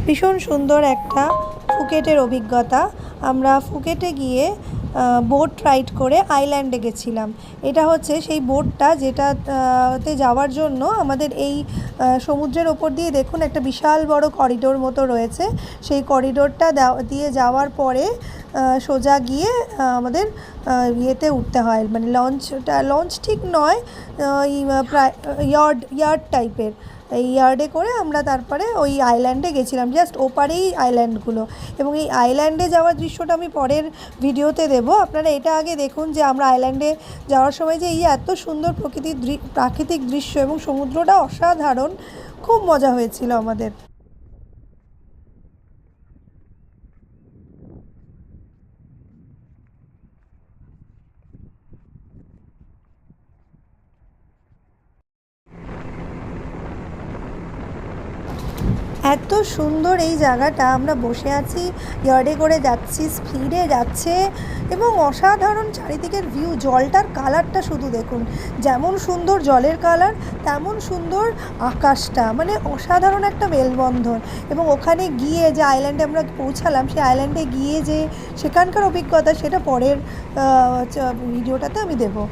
ভীষণ সুন্দর একটা ফুকেটের অভিজ্ঞতা। আমরা ফুকেটে গিয়ে বোট রাইড করে আইল্যান্ডে গেছিলাম। এটা হচ্ছে সেই বোটটা যেটাতে যাওয়ার জন্য আমাদের এই সমুদ্রের ওপর দিয়ে দেখুন একটা বিশাল বড় করিডোর মতো রয়েছে। সেই করিডোরটা দিয়ে যাওয়ার পরে সোজা গিয়ে আমাদের ইয়েতে উঠতে হয়, মানে লঞ্চ ঠিক নয়, প্রায় ইয়ার্ড টাইপের। এই ইয়ার্ডে করে আমরা তারপরে ওই আইল্যান্ডে গেছিলাম, জাস্ট ওপারেই আইল্যান্ডগুলো। এবং এই আইল্যান্ডে যাওয়ার দৃশ্যটা আমি পরের ভিডিওতে দেবো। আপনারা এটা আগে দেখুন যে আমরা আইল্যান্ডে যাওয়ার সময় যে এত সুন্দর প্রাকৃতিক দৃশ্য এবং সমুদ্রটা অসাধারণ, খুব মজা হয়েছিল আমাদের। এত সুন্দর এই জায়গাটা, আমরা বসে আছি, ইয়ার্ডে করে যাচ্ছি, স্পিডে যাচ্ছে এবং অসাধারণ চারিদিকের ভিউ। জলটার কালারটা শুধু দেখুন, যেমন সুন্দর জলের কালার তেমন সুন্দর আকাশটা, মানে অসাধারণ একটা মেলবন্ধন। এবং ওখানে গিয়ে যে আইল্যান্ডে আমরা পৌঁছালাম, সেই আইল্যান্ডে গিয়ে যে সেখানকার অভিজ্ঞতা, সেটা পরের ভিডিওটাতে আমি দেবো।